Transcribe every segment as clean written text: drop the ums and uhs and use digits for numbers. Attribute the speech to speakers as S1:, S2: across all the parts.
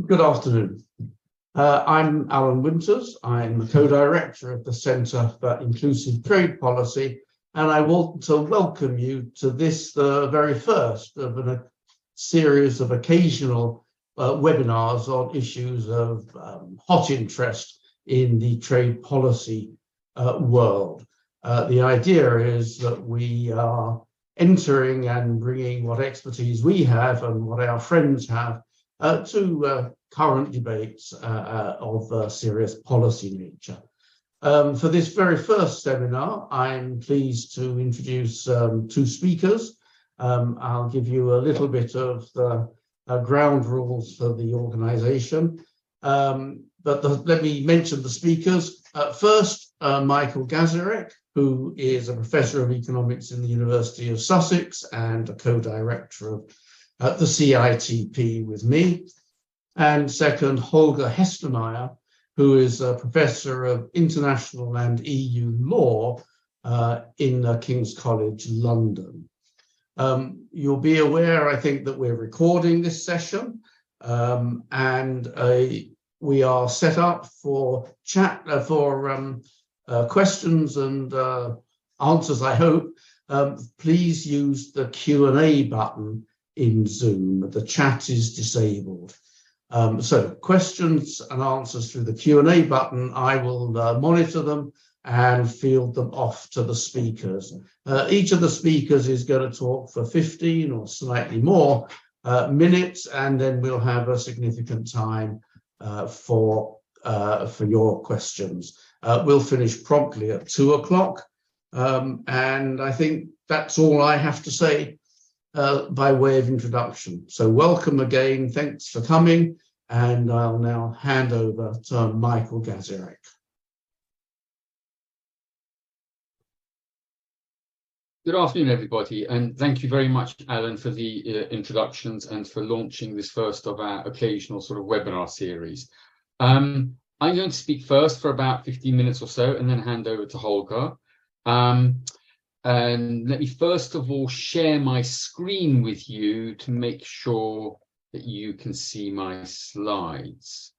S1: Good afternoon. I'm Alan Winters. I'm the co-director of the Centre for Inclusive Trade Policy, and I want to welcome you to this, the very first of a series of occasional webinars on issues of hot interest in the trade policy world. The idea is that we are entering and bringing what expertise we have and what our friends have to current debates of serious policy nature. For this very first seminar, I'm pleased to introduce two speakers. I'll give you a little bit of the ground rules for the organization. Let me mention the speakers. First, Michael Gasiorek, who is a professor of economics in the University of Sussex and a co-director of the CITP with me. And second, Holger Hestermeyer, who is a professor of international and EU law in King's College London. You'll be aware, I think, that we're recording this session, and we are set up for chat, questions and answers, I hope. Please use the Q&A button in Zoom. The chat is disabled. So questions and answers through the Q&A button, I will monitor them and field them off to the speakers. Each of the speakers is going to talk for 15 or slightly more minutes, and then we'll have a significant time for your questions. We'll finish promptly at 2 o'clock, and I think that's all I have to say by way of introduction. So welcome again, thanks for coming, and I'll now hand over to Michael Gasiorek.
S2: Good afternoon, everybody, and thank you very much, Alan, for the introductions and for launching this first of our occasional sort of webinar series. I'm going to speak first for about 15 minutes or so and then hand over to Holger. And let me first of all share my screen with you to make sure that you can see my slides.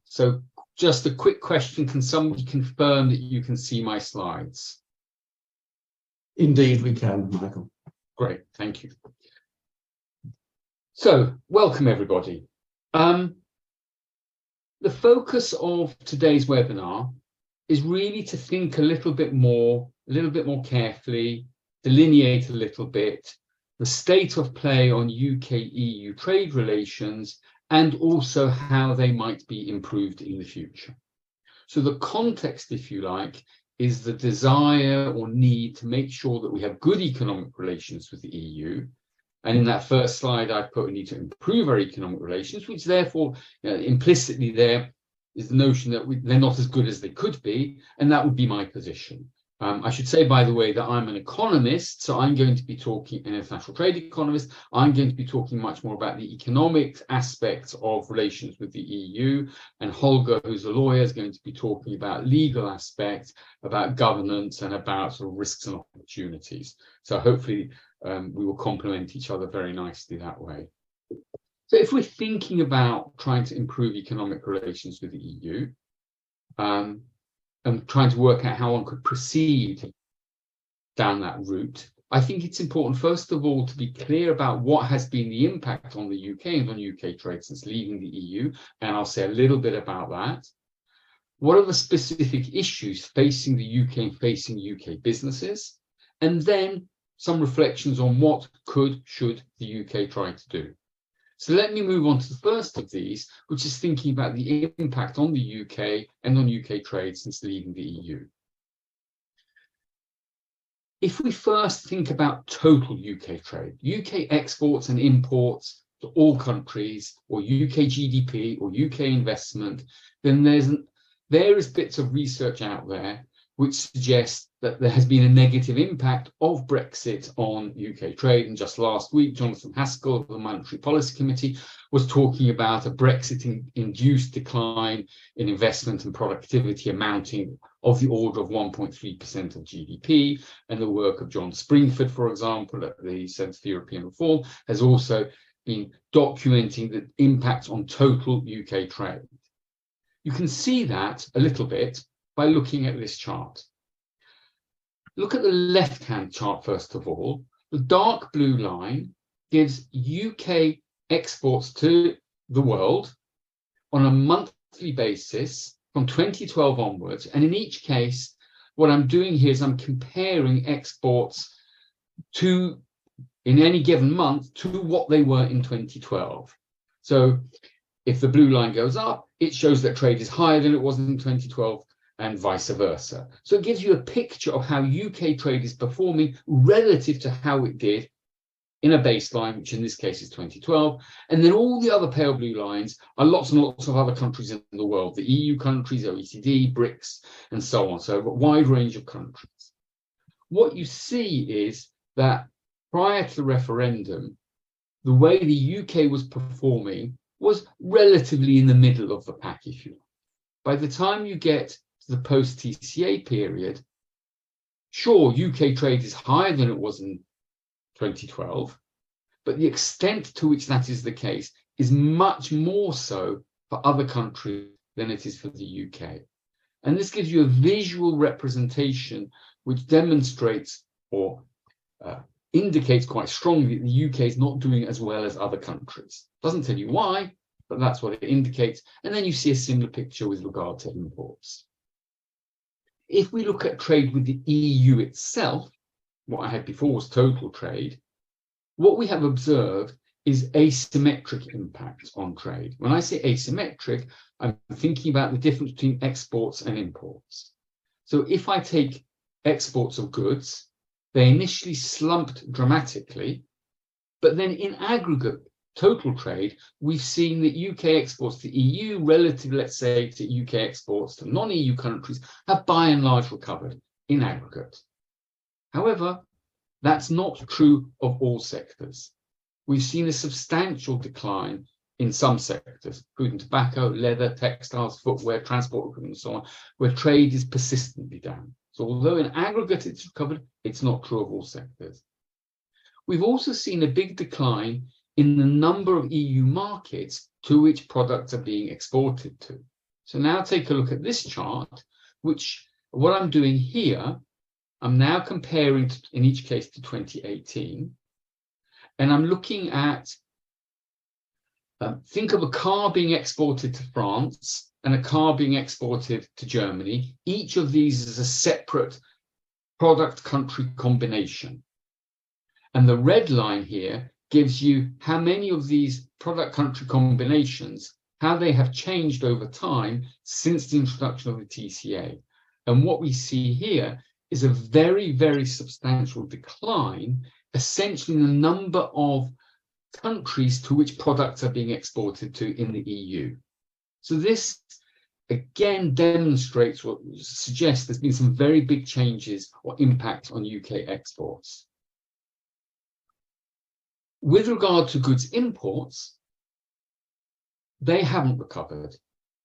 S2: So just a quick question, can somebody confirm that you can see my slides?
S1: Indeed we can, Michael.
S2: Great, thank you. So welcome everybody. The focus of today's webinar is really to think a little bit more carefully, delineate a little bit the state of play on UK-EU trade relations and also how they might be improved in the future. So the context, if you like, is the desire or need to make sure that we have good economic relations with the EU. And in that first slide, I put we need to improve our economic relations, which therefore implicitly there is the notion that they're not as good as they could be, and that would be my position. I should say, by the way, that I'm an economist, so I'm going to be talking, an international trade economist, I'm going to be talking much more about the economic aspects of relations with the EU, and Holger, who's a lawyer, is going to be talking about legal aspects, about governance, and about sort of risks and opportunities. So hopefully we will complement each other very nicely that way. So if we're thinking about trying to improve economic relations with the EU, and trying to work out how one could proceed down that route, I think it's important, first of all, to be clear about what has been the impact on the UK and on UK trade since leaving the EU, and I'll say a little bit about that. What are the specific issues facing the UK and facing UK businesses? And then some reflections on what should the UK try to do. So let me move on to the first of these, which is thinking about the impact on the UK and on UK trade since leaving the EU. If we first think about total UK trade, UK exports and imports to all countries, or UK GDP or UK investment, then there is bits of research out there which suggests that there has been a negative impact of Brexit on UK trade. And just last week, Jonathan Haskell of the Monetary Policy Committee was talking about a Brexit-induced decline in investment and productivity amounting of the order of 1.3% of GDP. And the work of John Springford, for example, at the Centre for European Reform, has also been documenting the impact on total UK trade. You can see that a little bit by looking at this chart. Look at the left-hand chart first of all. The dark blue line gives UK exports to the world on a monthly basis from 2012 onwards. And in each case, what I'm doing here is I'm comparing exports to, in any given month, to what they were in 2012. So if the blue line goes up, it shows that trade is higher than it was in 2012 and vice versa. So it gives you a picture of how UK trade is performing relative to how it did in a baseline, which in this case is 2012. And then all the other pale blue lines are lots and lots of other countries in the world, the EU countries, OECD, BRICS, and so on. So a wide range of countries. What you see is that prior to the referendum, the way the UK was performing was relatively in the middle of the pack, if you like. By the time you get to the post-TCA period, sure, UK trade is higher than it was in 2012, but the extent to which that is the case is much more so for other countries than it is for the UK. And this gives you a visual representation which demonstrates or indicates quite strongly that the UK is not doing as well as other countries. Doesn't tell you why, but that's what it indicates. And then you see a similar picture with regard to imports. If we look at trade with the EU itself, what I had before was total trade, what we have observed is asymmetric impact on trade. When I say asymmetric, I'm thinking about the difference between exports and imports. So if I take exports of goods, they initially slumped dramatically, but then in aggregate total trade, we've seen that UK exports to EU relative, let's say, to UK exports to non-EU countries have by and large recovered in aggregate. However, that's not true of all sectors. We've seen a substantial decline in some sectors, food and tobacco, leather, textiles, footwear, transport equipment, and so on, where trade is persistently down. So although in aggregate it's recovered, it's not true of all sectors. We've also seen a big decline in the number of EU markets to which products are being exported to. So now take a look at this chart, which what I'm doing here, I'm now comparing in each case to 2018, and I'm looking at, think of a car being exported to France and a car being exported to Germany. Each of these is a separate product country combination. And the red line here gives you how many of these product country combinations, how they have changed over time since the introduction of the TCA. And what we see here is a very, very substantial decline, essentially in the number of countries to which products are being exported to in the EU. So this again demonstrates what suggests there's been some very big changes or impact on UK exports. With regard to goods imports, they haven't recovered.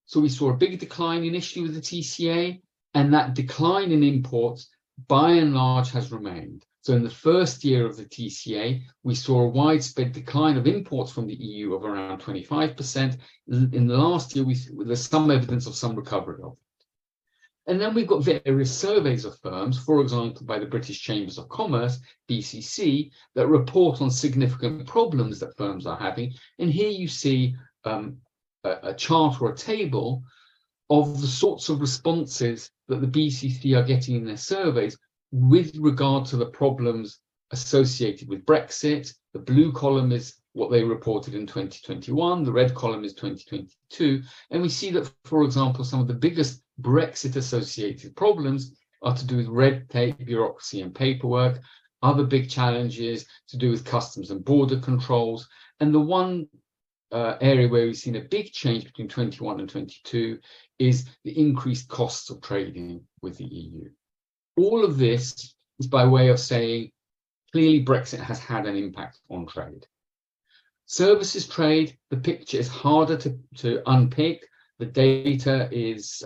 S2: So we saw a big decline initially with the TCA, and that decline in imports by and large has remained. So in the first year of the TCA, we saw a widespread decline of imports from the EU of around 25%. In the last year, there's some evidence of some recovery of it. And then we've got various surveys of firms, for example, by the British Chambers of Commerce, BCC, that report on significant problems that firms are having. And here you see a chart or a table of the sorts of responses that the BCC are getting in their surveys with regard to the problems associated with Brexit. The blue column is what they reported in 2021, the red column is 2022, and we see that, for example, some of the biggest Brexit-associated problems are to do with red tape, bureaucracy, and paperwork. Other big challenges to do with customs and border controls, and the one area where we've seen a big change between 21 and 22 is the increased costs of trading with the EU. All of this is by way of saying, clearly Brexit has had an impact on trade. Services trade, the picture is harder to unpick. The data is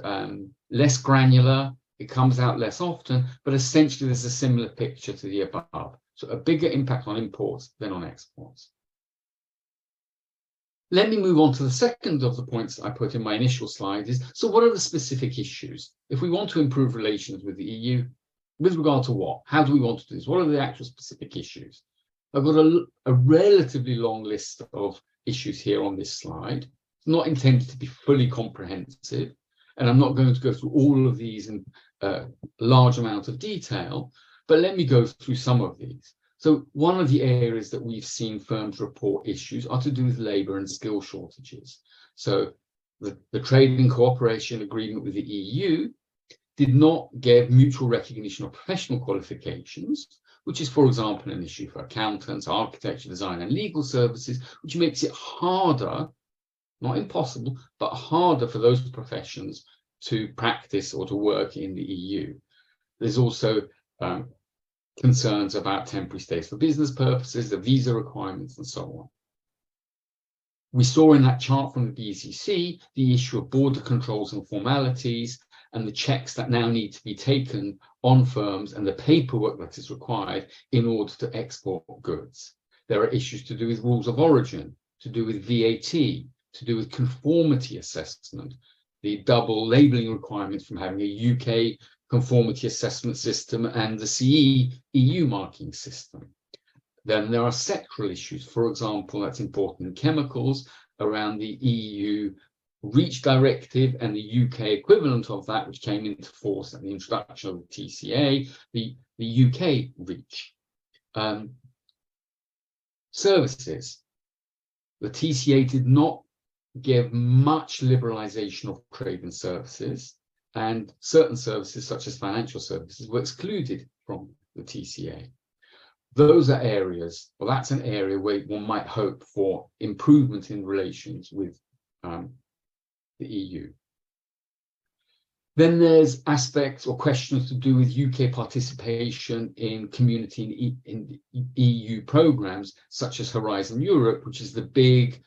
S2: less granular. It comes out less often, but essentially there's a similar picture to the above. So a bigger impact on imports than on exports. Let me move on to the second of the points I put in my initial slide is, so what are the specific issues? If we want to improve relations with the EU, with regard to what? How do we want to do this? What are the actual specific issues? I've got a relatively long list of issues here on this slide. It's not intended to be fully comprehensive, and I'm not going to go through all of these in a large amount of detail, but let me go through some of these. So one of the areas that we've seen firms report issues are to do with labour and skill shortages. So the Trade and Cooperation Agreement with the EU did not give mutual recognition of professional qualifications, which is, for example, an issue for accountants, architecture, design, and legal services, which makes it harder, not impossible, but harder for those professions to practice or to work in the EU. There's also concerns about temporary stays for business purposes, the visa requirements, and so on. We saw in that chart from the BCC the issue of border controls and formalities and the checks that now need to be taken on firms and the paperwork that is required in order to export goods. There are issues to do with rules of origin, to do with VAT, to do with conformity assessment, the double labelling requirements from having a UK conformity assessment system and the CE EU marking system. Then there are sectoral issues. For example, that's important in chemicals around the EU REACH directive and the UK equivalent of that, which came into force at the introduction of the TCA, the UK REACH. Services. The TCA did not give much liberalisation of trade and services, and certain services, such as financial services, were excluded from the TCA. Those are areas, well, that's an area where one might hope for improvement in relations with the EU. Then there's aspects or questions to do with UK participation in community in EU programs, such as Horizon Europe, which is the big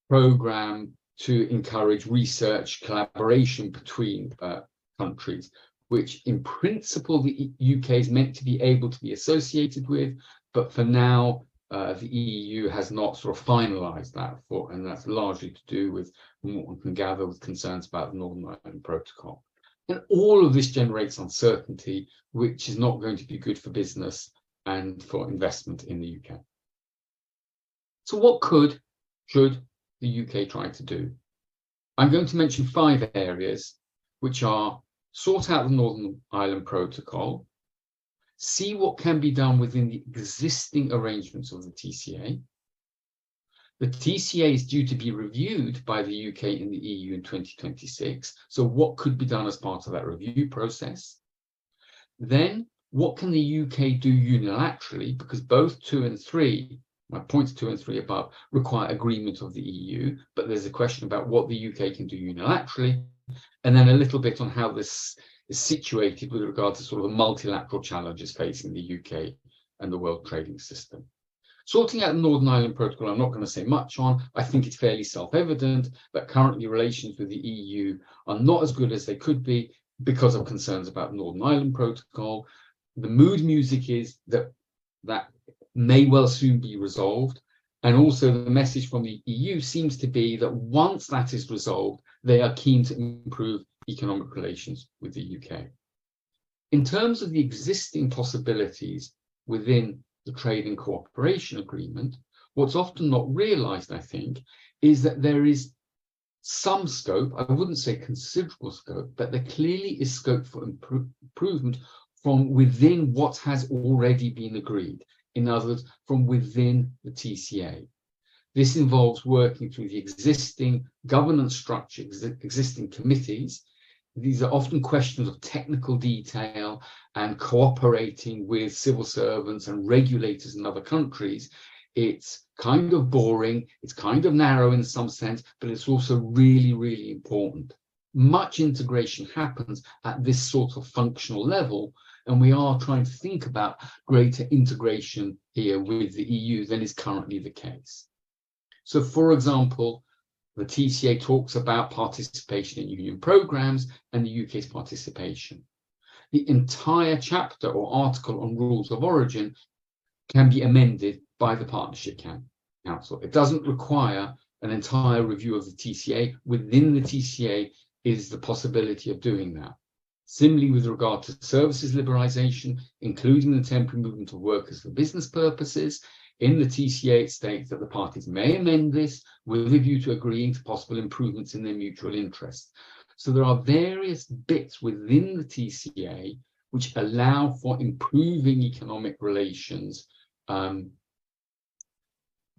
S2: program to encourage research collaboration between countries, which in principle the UK is meant to be able to be associated with, but for now the EU has not sort of finalised that, and that's largely to do with, from what one can gather, with concerns about the Northern Ireland Protocol. And all of this generates uncertainty, which is not going to be good for business and for investment in the UK. So what should the UK try to do? I'm going to mention 5 areas, which are sort out the Northern Ireland Protocol, see what can be done within the existing arrangements of the TCA. The TCA is due to be reviewed by the UK and the EU in 2026. So what could be done as part of that review process? Then what can the UK do unilaterally? Because both 2 and 3, my points 2 and 3 above, require agreement of the EU, but there's a question about what the UK can do unilaterally, and then a little bit on how this is situated with regard to sort of the multilateral challenges facing the UK and the world trading system. Sorting out the Northern Ireland Protocol, I'm not going to say much on. I think it's fairly self-evident that currently relations with the EU are not as good as they could be because of concerns about the Northern Ireland Protocol. The mood music is that may well soon be resolved. And also the message from the EU seems to be that once that is resolved, they are keen to improve economic relations with the UK. In terms of the existing possibilities within the Trade and Cooperation Agreement, what's often not realised, I think, is that there is some scope, I wouldn't say considerable scope, but there clearly is scope for improvement from within what has already been agreed. In other words, from within the TCA. This involves working through the existing governance structure, existing committees. These are often questions of technical detail and cooperating with civil servants and regulators in other countries. It's kind of boring, it's kind of narrow in some sense, but it's also really, really important. Much integration happens at this sort of functional level, and we are trying to think about greater integration here with the EU than is currently the case. So, for example, the TCA talks about participation in union programs and the UK's participation. The entire chapter or article on rules of origin can be amended by the Partnership Council. It doesn't require an entire review of the TCA. Within the TCA is the possibility of doing that. Similarly, with regard to services liberalisation, including the temporary movement of workers for business purposes, in the TCA it states that the parties may amend this with a view to agreeing to possible improvements in their mutual interests. So there are various bits within the TCA which allow for improving economic relations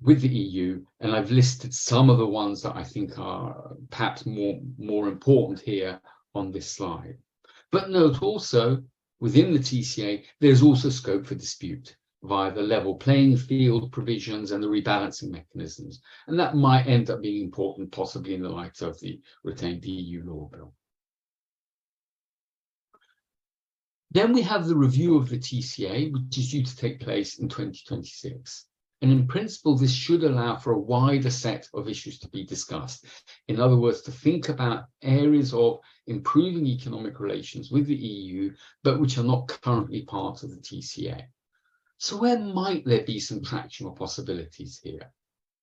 S2: with the EU, and I've listed some of the ones that I think are perhaps more important here on this slide. But note also, within the TCA, there's also scope for dispute via the level playing field provisions and the rebalancing mechanisms. And that might end up being important, possibly in the light of the retained EU law bill. Then we have the review of the TCA, which is due to take place in 2026. And in principle, this should allow for a wider set of issues to be discussed. In other words, to think about areas of improving economic relations with the EU, but which are not currently part of the TCA. So where might there be some traction or possibilities here?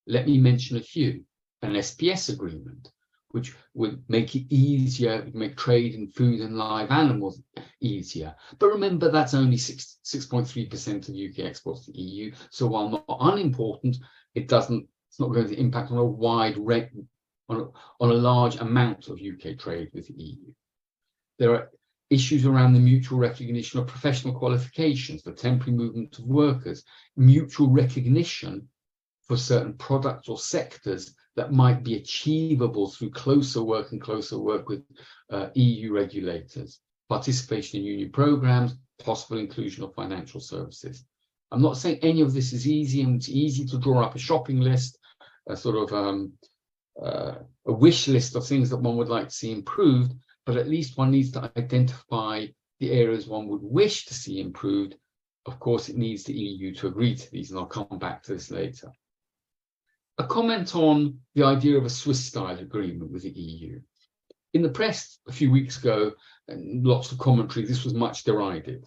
S2: Let me mention a few. An SPS agreement, which would make it easier, make trade in food and live animals easier. But remember, that's only 6.3% of UK exports to the EU. So while not unimportant, it's not going to impact on a wide on a large amount of UK trade with the EU. There are issues around the mutual recognition of professional qualifications, the temporary movement of workers, mutual recognition for certain products or sectors that might be achievable through closer work with EU regulators, participation in union programs, possible inclusion of financial services. I'm not saying any of this is easy, and it's easy to draw up a shopping list, a sort of a wish list of things that one would like to see improved, but at least one needs to identify the areas one would wish to see improved. Of course, it needs the EU to agree to these, and I'll come back to this later. A comment on the idea of a Swiss-style agreement with the EU. In the press a few weeks ago, and lots of commentary, this was much derided.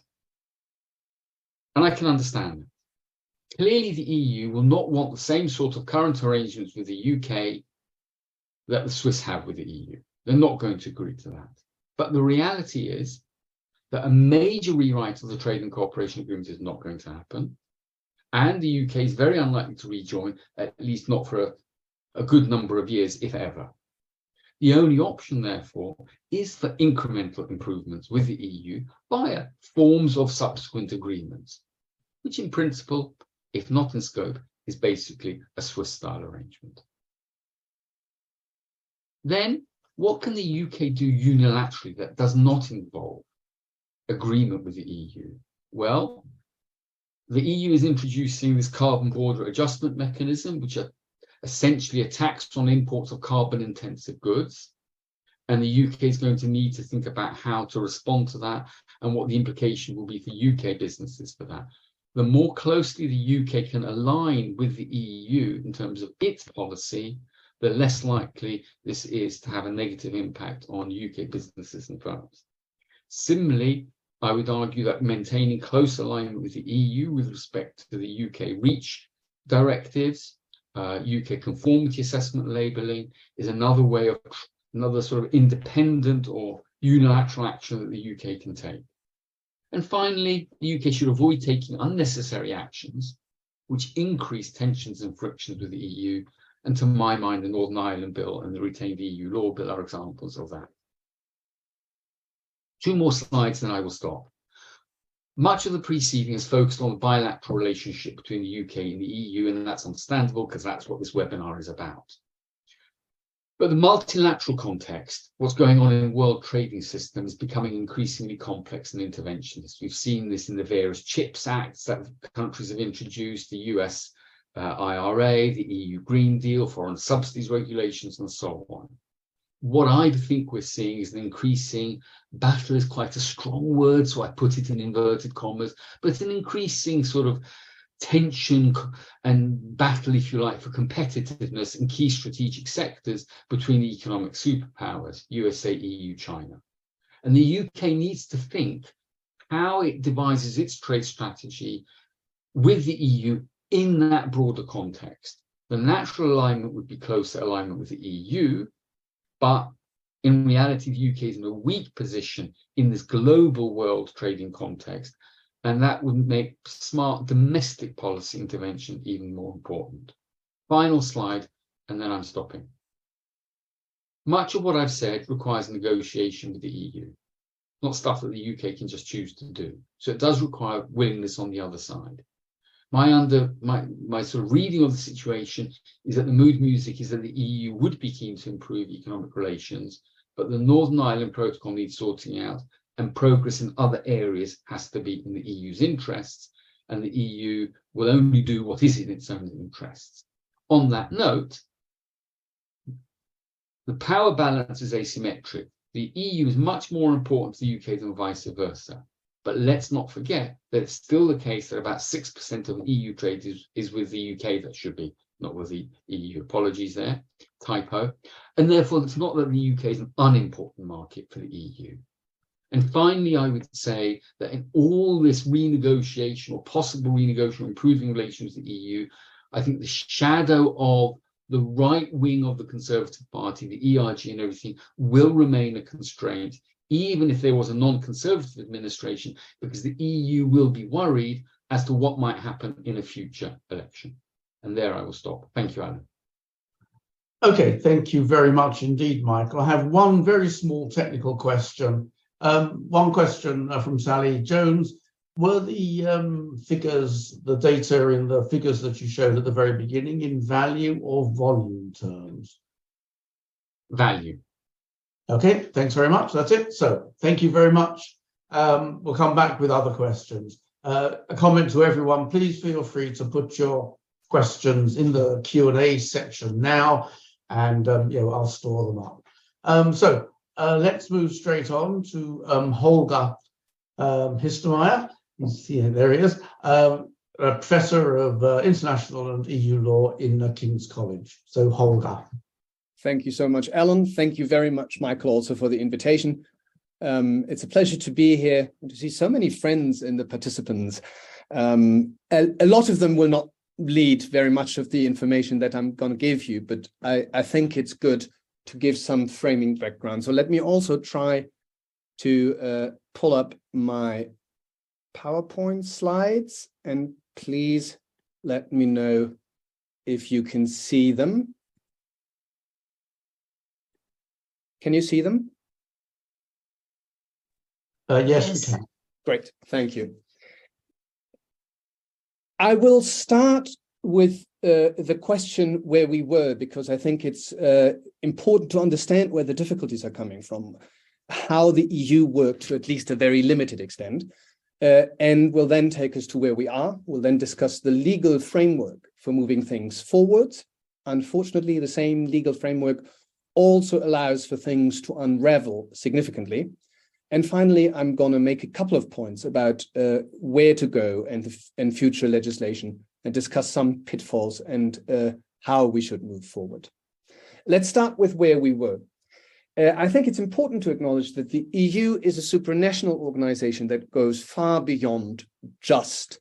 S2: And I can understand it. Clearly, the EU will not want the same sort of current arrangements with the UK that the Swiss have with the EU. They're not going to agree to that. But the reality is that a major rewrite of the Trade and Cooperation Agreement is not going to happen. And the UK is very unlikely to rejoin, at least not for a good number of years, if ever. The only option, therefore, is for incremental improvements with the EU via forms of subsequent agreements, which in principle, if not in scope, is basically a Swiss-style arrangement. Then, what can the UK do unilaterally that does not involve agreement with the EU? Well, the EU is introducing this carbon border adjustment mechanism, which are essentially a tax on imports of carbon-intensive goods. And the UK is going to need to think about how to respond to that and what the implication will be for UK businesses for that. The more closely the UK can align with the EU in terms of its policy, the less likely this is to have a negative impact on UK businesses and firms. Similarly, I would argue that maintaining close alignment with the EU with respect to the UK REACH directives, UK conformity assessment labelling is another sort of independent or unilateral action that the UK can take. And finally, the UK should avoid taking unnecessary actions which increase tensions and frictions with the EU. And to my mind, the Northern Ireland Bill and the retained EU law bill are examples of that. 2 more slides, then I will stop. Much of the preceding is focused on the bilateral relationship between the UK and the EU, and that's understandable because that's what this webinar is about. But the multilateral context, what's going on in world trading systems, is becoming increasingly complex and interventionist. We've seen this in the various CHIPS Acts that countries have introduced, the US IRA, the EU Green Deal, foreign subsidies regulations, and so on. What I think we're seeing is an increasing battle is quite a strong word, so I put it in inverted commas, but it's an increasing sort of tension and battle, if you like, for competitiveness in key strategic sectors between the economic superpowers, USA, EU, China. And the UK needs to think how it devises its trade strategy with the EU in that broader context. The natural alignment would be closer alignment with the EU, but in reality, the UK is in a weak position in this global world trading context, and that would make smart domestic policy intervention even more important. Final slide, and then I'm stopping. Much of what I've said requires negotiation with the EU, not stuff that the UK can just choose to do. So it does require willingness on the other side. My sort of reading of the situation is that the mood music is that the EU would be keen to improve economic relations, but the Northern Ireland Protocol needs sorting out, and progress in other areas has to be in the EU's interests, and the EU will only do what is in its own interests. On that note, the power balance is asymmetric. The EU is much more important to the UK than vice versa. But let's not forget that it's still the case that about 6% of EU trade is with the UK. That should be, not with the EU. Apologies there, typo. And therefore, it's not that the UK is an unimportant market for the EU. And finally, I would say that in all this renegotiation or possible renegotiation, improving relations with the EU, I think the shadow of the right wing of the Conservative Party, the ERG and everything, will remain a constraint, even if there was a non-Conservative administration, because the EU will be worried as to what might happen in a future election. And there I will stop. Thank you, Alan.
S1: Okay, thank you very much indeed, Michael. I have one very small technical question. One question from Sally Jones. Were the figures, the data in the figures that you showed at the very beginning in value or volume terms?
S2: Value.
S1: Okay, thanks very much. That's it. So thank you very much. We'll come back with other questions. A comment to everyone, please feel free to put your questions in the Q&A section now, and I'll store them up. So let's move straight on to Holger Hestermeyer. There he is, a professor of international and EU law in King's College. So Holger.
S3: Thank you so much, Alan. Thank you very much, Michael, also for the invitation. It's a pleasure to be here and to see so many friends in the participants. A lot of them will not lead very much of the information that I'm going to give you, but I think it's good to give some framing background. So let me also try to pull up my PowerPoint slides, and please let me know if you can see them. Can you see them?
S1: Yes, we can.
S3: Great, thank you. I will start with the question where we were, because I think it's important to understand where the difficulties are coming from, how the EU worked to at least a very limited extent, and will then take us to where we are. We'll then discuss the legal framework for moving things forward. Unfortunately, the same legal framework also allows for things to unravel significantly. And finally, I'm going to make a couple of points about where to go and future legislation, and discuss some pitfalls and how we should move forward. Let's start with where we were. I think it's important to acknowledge that the EU is a supranational organization that goes far beyond just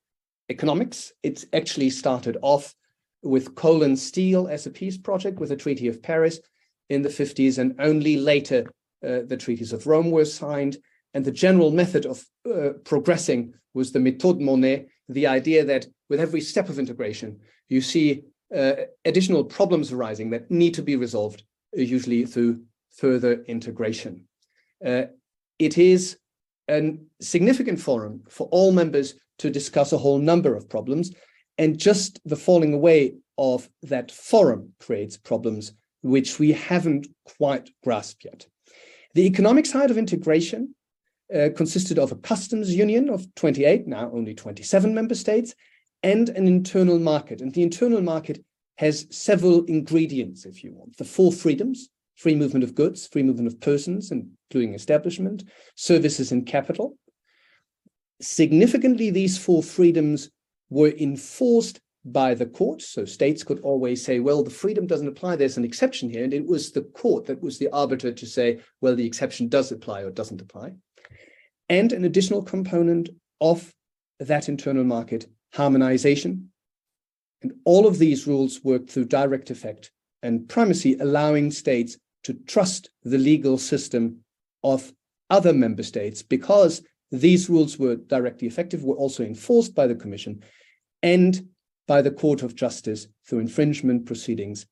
S3: economics. It's actually started off with coal and steel as a peace project with the Treaty of Paris in the 50s, and only later the treaties of Rome were signed. And the general method of progressing was the méthode Monnet, the idea that with every step of integration, you see additional problems arising that need to be resolved, usually through further integration. It is a significant forum for all members to discuss a whole number of problems, and just the falling away of that forum creates problems which we haven't quite grasped yet. The economic side of integration consisted of a customs union of 28, now only 27 member states, and an internal market. And the internal market has several ingredients, if you want. The four freedoms: free movement of goods, free movement of persons, including establishment, services, and capital. Significantly, these four freedoms were enforced by the court. So states could always say, well, the freedom doesn't apply, there's an exception here. And it was the court that was the arbiter to say, well, the exception does apply or doesn't apply. And an additional component of that internal market, harmonization, And all of these rules work through direct effect and primacy, allowing states to trust the legal system of other member states, because these rules were directly effective, were also enforced by the Commission and by the Court of Justice through infringement proceedings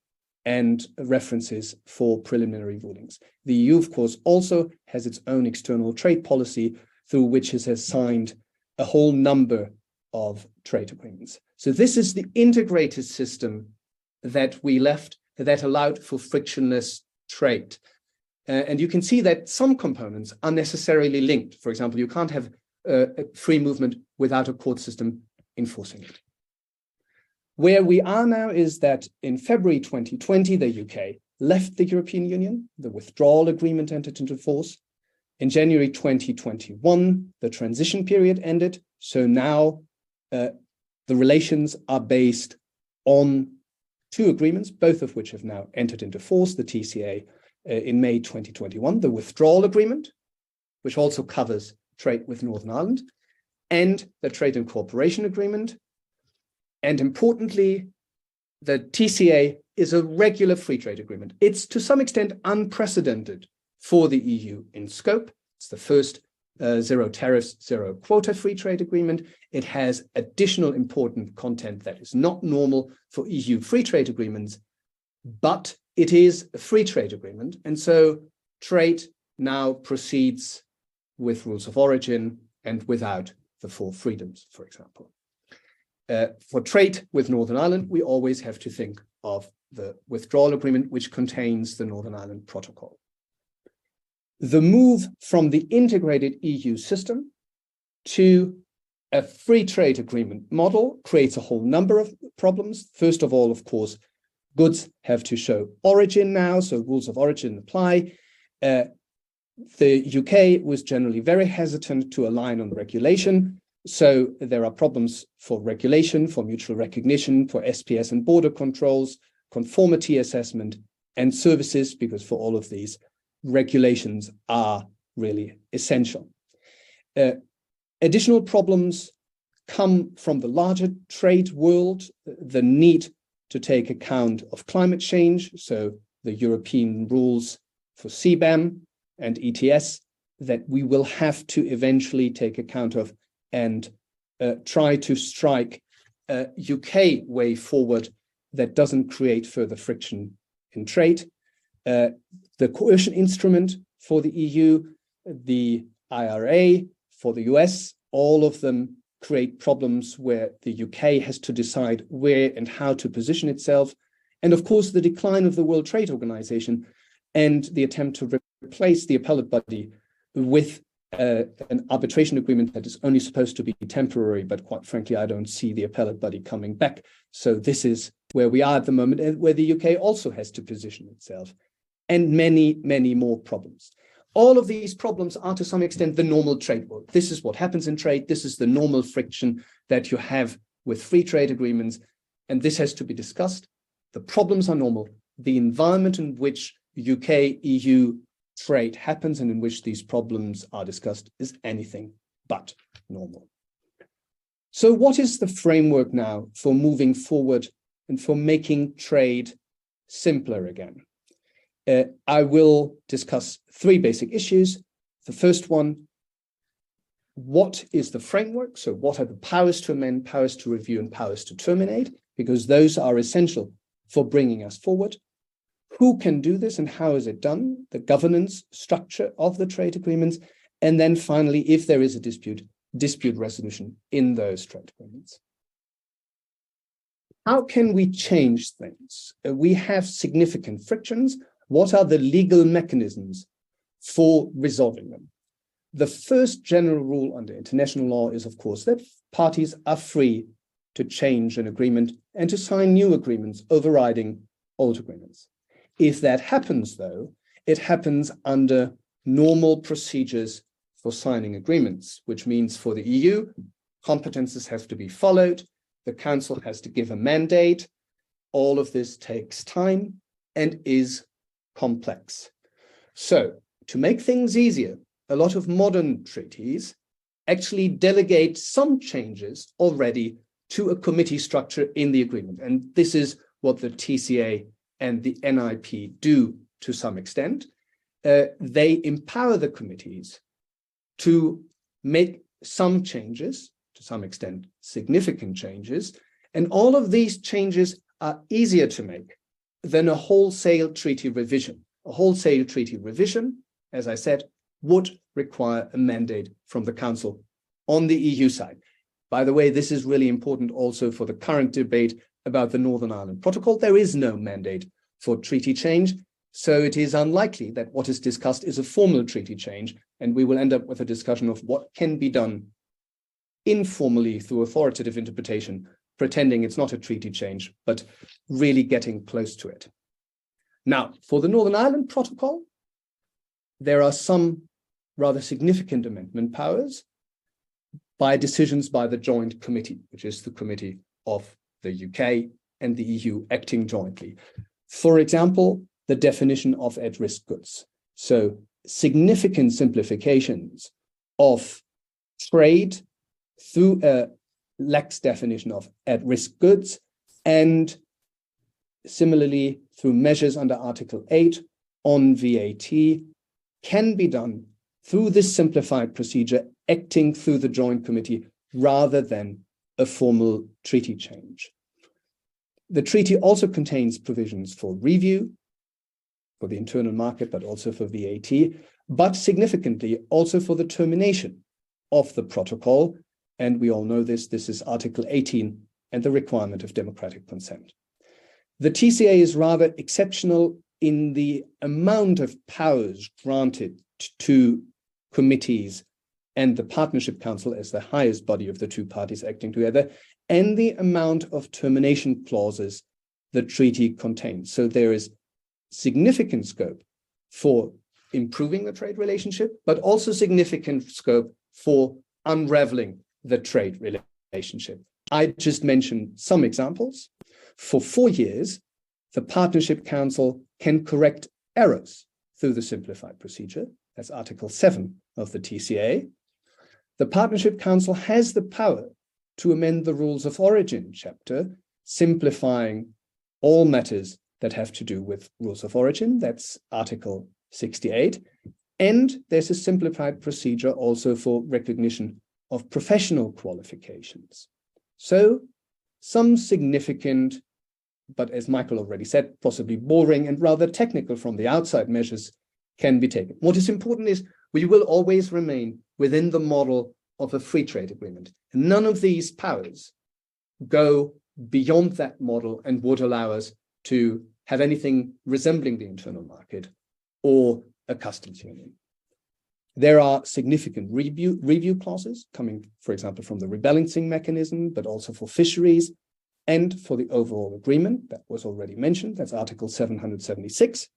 S3: and references for preliminary rulings. The EU, of course, also has its own external trade policy through which it has signed a whole number of trade agreements. So this is the integrated system that we left that allowed for frictionless trade. And you can see that some components are necessarily linked. For example, you can't have a free movement without a court system enforcing it. Where we are now is that in February 2020, the UK left the European Union. The withdrawal agreement entered into force. In January 2021, the transition period ended. So now the relations are based on two agreements, both of which have now entered into force, the TCA in May 2021, the withdrawal agreement, which also covers trade with Northern Ireland, and the trade and cooperation agreement. And importantly, the TCA is a regular free trade agreement. It's to some extent unprecedented for the EU in scope. It's the first zero tariffs, zero quota free trade agreement. It has additional important content that is not normal for EU free trade agreements, but it is a free trade agreement. And so trade now proceeds with rules of origin and without the four freedoms, for example. For trade with Northern Ireland, we always have to think of the withdrawal agreement, which contains the Northern Ireland Protocol. The move from the integrated EU system to a free trade agreement model creates a whole number of problems. First of all, of course, goods have to show origin now, so rules of origin apply. The UK was generally very hesitant to align on regulation, so there are problems for regulation, for mutual recognition, for SPS and border controls, conformity assessment, and services, because for all of these, regulations are really essential. Additional problems come from the larger trade world, the need to take account of climate change, so the European rules for CBAM and ETS that we will have to eventually take account of and try to strike a UK way forward that doesn't create further friction in trade. The coercion instrument for the EU, the IRA for the US, all of them create problems where the UK has to decide where and how to position itself. And of course, the decline of the World Trade Organization and the attempt to replace the appellate body with an arbitration agreement that is only supposed to be temporary, but quite frankly, I don't see the appellate body coming back. So this is where we are at the moment, and where the UK also has to position itself, and many, many more problems. All of these problems are to some extent the normal trade world. This is what happens in trade. This is the normal friction that you have with free trade agreements, and this has to be discussed. The problems are normal. The environment in which UK-EU trade happens and in which these problems are discussed is anything but normal. So what is the framework now for moving forward and for making trade simpler again? I will discuss three basic issues. The first one, what is the framework? So what are the powers to amend, powers to review, and powers to terminate? Because those are essential for bringing us forward. Who can do this and how is it done? The governance structure of the trade agreements. And then finally, if there is a dispute resolution in those trade agreements. How can we change things? We have significant frictions. What are the legal mechanisms for resolving them? The first general rule under international law is, of course, that parties are free to change an agreement and to sign new agreements overriding old agreements. If that happens, though, it happens under normal procedures for signing agreements, which means for the EU, competences have to be followed, the Council has to give a mandate. All of this takes time and is complex. So, to make things easier, a lot of modern treaties actually delegate some changes already to a committee structure in the agreement. And this is what the TCA and the NIP do to some extent. They empower the committees to make some changes, to some extent significant changes, and all of these changes are easier to make than a wholesale treaty revision. A wholesale treaty revision, as I said, would require a mandate from the Council on the EU side. By the way, this is really important also for the current debate about the Northern Ireland Protocol. There is no mandate for treaty change, so it is unlikely that what is discussed is a formal treaty change, and we will end up with a discussion of what can be done informally through authoritative interpretation, pretending it's not a treaty change, but really getting close to it. Now, for the Northern Ireland Protocol, there are some rather significant amendment powers by decisions by the Joint Committee, which is the committee of the UK and the EU acting jointly. For example, the definition of at-risk goods. So significant simplifications of trade through a lax definition of at-risk goods, and similarly through measures under Article 8 on VAT can be done through this simplified procedure acting through the Joint Committee rather than a formal treaty change. The treaty also contains provisions for review for the internal market, but also for VAT, but significantly also for the termination of the protocol. And we all know this is Article 18 and the requirement of democratic consent. The TCA is rather exceptional in the amount of powers granted to committees and the Partnership Council as the highest body of the two parties acting together, and the amount of termination clauses the treaty contains. So there is significant scope for improving the trade relationship, but also significant scope for unraveling the trade relationship. I just mentioned some examples. For 4 years, the Partnership Council can correct errors through the simplified procedure. That's Article 7 of the TCA. The Partnership Council has the power to amend the Rules of Origin chapter, simplifying all matters that have to do with rules of origin. That's Article 68. And there's a simplified procedure also for recognition of professional qualifications. So some significant, but as Michael already said, possibly boring and rather technical from the outside measures can be taken. What is important is we will always remain within the model of a free trade agreement. None of these powers go beyond that model and would allow us to have anything resembling the internal market or a customs union. There are significant review clauses coming, for example, from the rebalancing mechanism, but also for fisheries and for the overall agreement that was already mentioned. That's Article 776.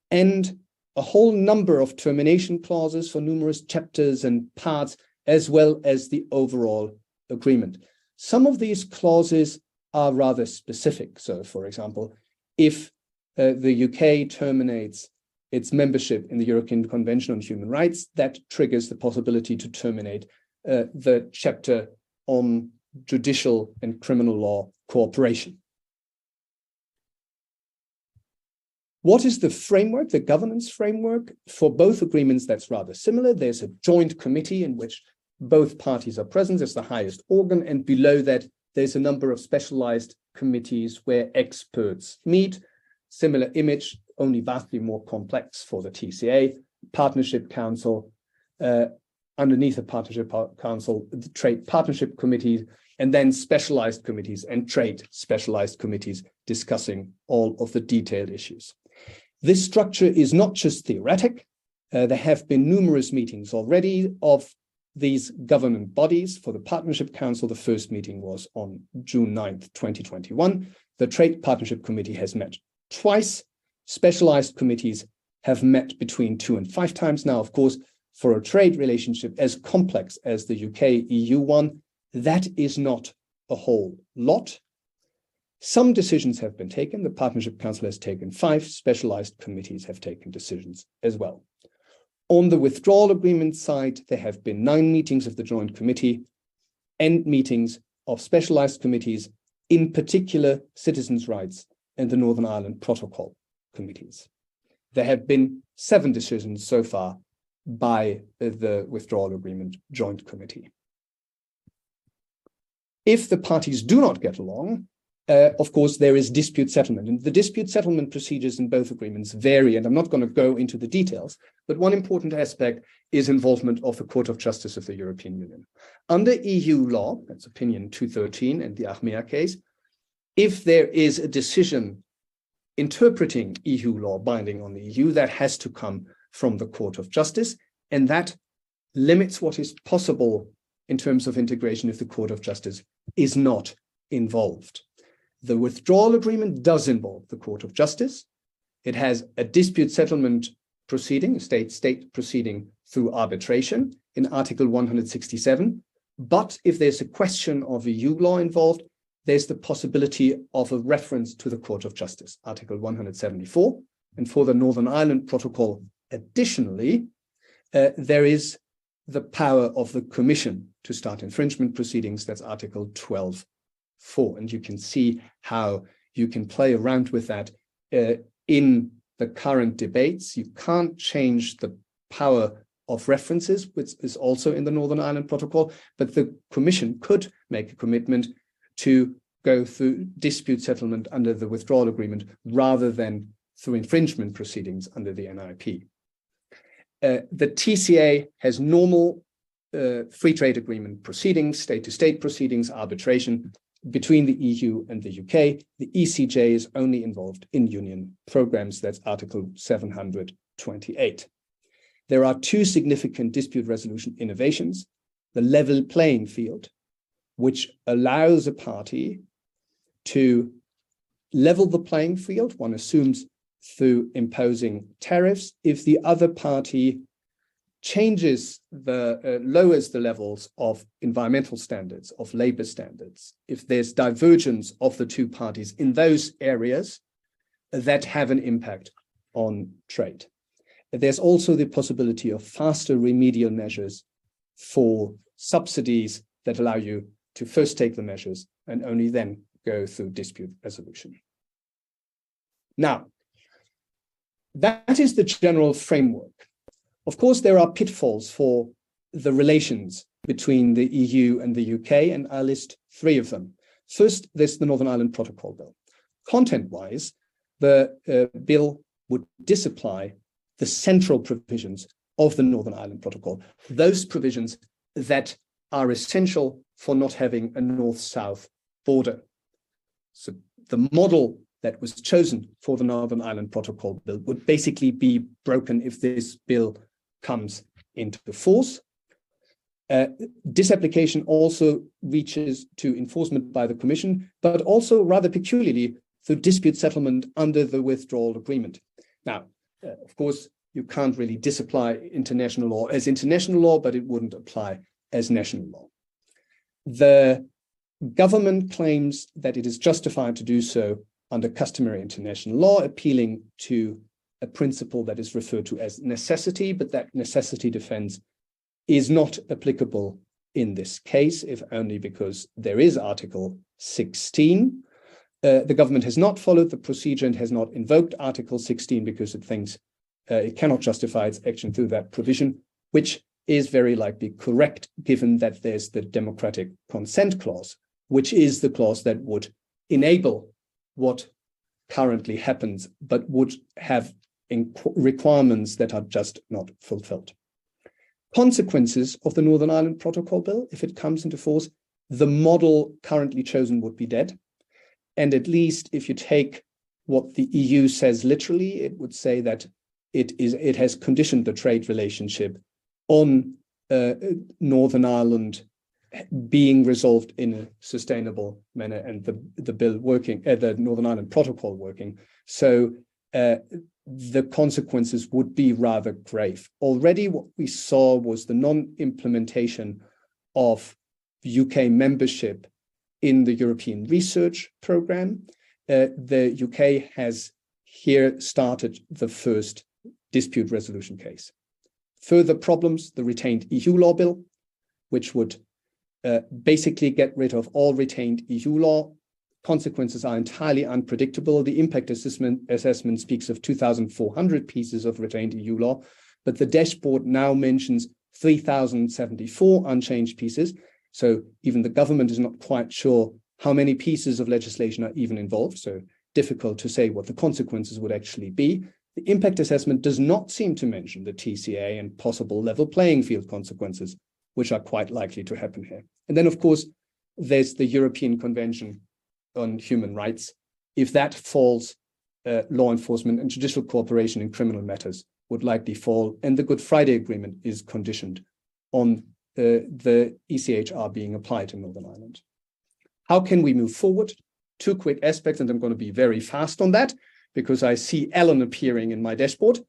S3: And a whole number of termination clauses for numerous chapters and parts, as well as the overall agreement. Some of these clauses are rather specific. So, for example, if the UK terminates its membership in the European Convention on Human Rights, that triggers the possibility to terminate the chapter on judicial and criminal law cooperation. What is the framework, the governance framework? For both agreements, that's rather similar. There's a joint committee in which both parties are present as the highest organ, and below that, there's a number of specialized committees where experts meet. Similar image, only vastly more complex for the TCA, Partnership Council, underneath the Partnership Council, the Trade Partnership Committee, and then specialized committees and trade specialized committees discussing all of the detailed issues. This structure is not just theoretic. There have been numerous meetings already of these government bodies. For the Partnership Council, the first meeting was on June 9th, 2021. The Trade Partnership Committee has met twice. Specialized committees have met between 2 and 5 times now. Of course, for a trade relationship as complex as the UK-EU one, that is not a whole lot. Some decisions have been taken. The Partnership Council has taken 5. Specialized committees have taken decisions as well. On the withdrawal agreement side, there have been 9 meetings of the Joint Committee and meetings of specialized committees, in particular citizens' rights and the Northern Ireland Protocol committees. There have been 7 decisions so far by the Withdrawal Agreement Joint Committee. If the parties do not get along, of course, there is dispute settlement. And the dispute settlement procedures in both agreements vary, and I'm not going to go into the details, but one important aspect is involvement of the Court of Justice of the European Union. Under EU law, that's opinion 213 in the Achmea case, if there is a decision interpreting EU law binding on the EU, that has to come from the Court of Justice, and that limits what is possible in terms of integration if the Court of Justice is not involved. The withdrawal agreement does involve the Court of Justice. It has a dispute settlement proceeding, a state-state proceeding through arbitration in Article 167. But if there's a question of EU law involved, there's the possibility of a reference to the Court of Justice, Article 174. And for the Northern Ireland Protocol, additionally, there is the power of the Commission to start infringement proceedings. That's Article 12.4. And you can see how you can play around with that in the current debates. You can't change the power of references, which is also in the Northern Ireland Protocol, but the Commission could make a commitment to go through dispute settlement under the withdrawal agreement rather than through infringement proceedings under the NIP. The TCA has normal free trade agreement proceedings, state-to-state proceedings, arbitration between the EU and the UK. The ECJ is only involved in union programs. That's Article 728. There are 2 significant dispute resolution innovations: the level playing field, which allows a party to level the playing field, one assumes through imposing tariffs, if the other party changes lowers the levels of environmental standards, of labor standards, if there's divergence of the 2 parties in those areas that have an impact on trade. There's also the possibility of faster remedial measures for subsidies that allow you to first take the measures and only then go through dispute resolution. Now, that is the general framework. Of course, there are pitfalls for the relations between the EU and the UK, and I'll list 3 of them. First, there's the Northern Ireland Protocol bill. Content-wise, the bill would disapply the central provisions of the Northern Ireland Protocol, those provisions that are essential for not having a north-south border. So the model that was chosen for the Northern Ireland Protocol bill would basically be broken if this bill comes into force. Disapplication also reaches to enforcement by the Commission, but also rather peculiarly through dispute settlement under the withdrawal agreement. Now, of course, you can't really disapply international law as international law, but it wouldn't apply as national law. The government claims that it is justified to do so under customary international law, appealing to a principle that is referred to as necessity, but that necessity defense is not applicable in this case, if only because there is Article 16. The government has not followed the procedure and has not invoked Article 16 because it thinks it cannot justify its action through that provision, which is very likely correct, given that there's the democratic consent clause, which is the clause that would enable what currently happens, but would have requirements that are just not fulfilled. Consequences of the Northern Ireland Protocol bill, if it comes into force, the model currently chosen would be dead. And at least if you take what the EU says literally, it would say that it has conditioned the trade relationship on Northern Ireland being resolved in a sustainable manner and the bill working, the Northern Ireland Protocol working. So the consequences would be rather grave. Already what we saw was the non-implementation of UK membership in the European Research Programme. The UK has here started the first dispute resolution case. Further problems, the retained EU law bill, which would basically get rid of all retained EU law. Consequences are entirely unpredictable. The impact assessment speaks of 2,400 pieces of retained EU law, but the dashboard now mentions 3,074 unchanged pieces. So even the government is not quite sure how many pieces of legislation are even involved. So difficult to say what the consequences would actually be. The impact assessment does not seem to mention the TCA and possible level playing field consequences, which are quite likely to happen here. And then, of course, there's the European Convention on Human Rights. If that falls, law enforcement and judicial cooperation in criminal matters would likely fall, and the Good Friday Agreement is conditioned on the ECHR being applied in Northern Ireland. How can we move forward? Two quick aspects, and I'm going to be very fast on that because I see Ellen appearing in my dashboard.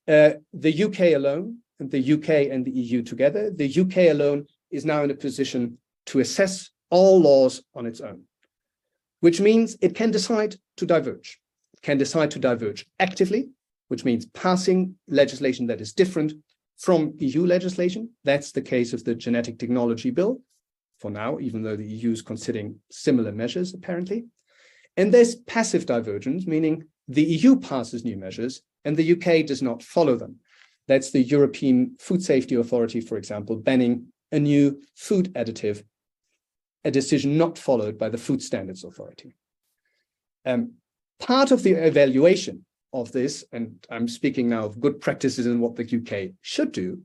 S3: The UK alone, and the UK and the EU together, the UK alone is now in a position to assess all laws on its own, which means it can decide to diverge. It can decide to diverge actively, which means passing legislation that is different from EU legislation. That's the case of the Genetic Technology Bill for now, even though the EU is considering similar measures, apparently. And there's passive divergence, meaning the EU passes new measures and the UK does not follow them. That's the European Food Safety Authority, for example, banning a new food additive, a decision not followed by the Food Standards Authority. Part of the evaluation of this, and I'm speaking now of good practices and what the UK should do,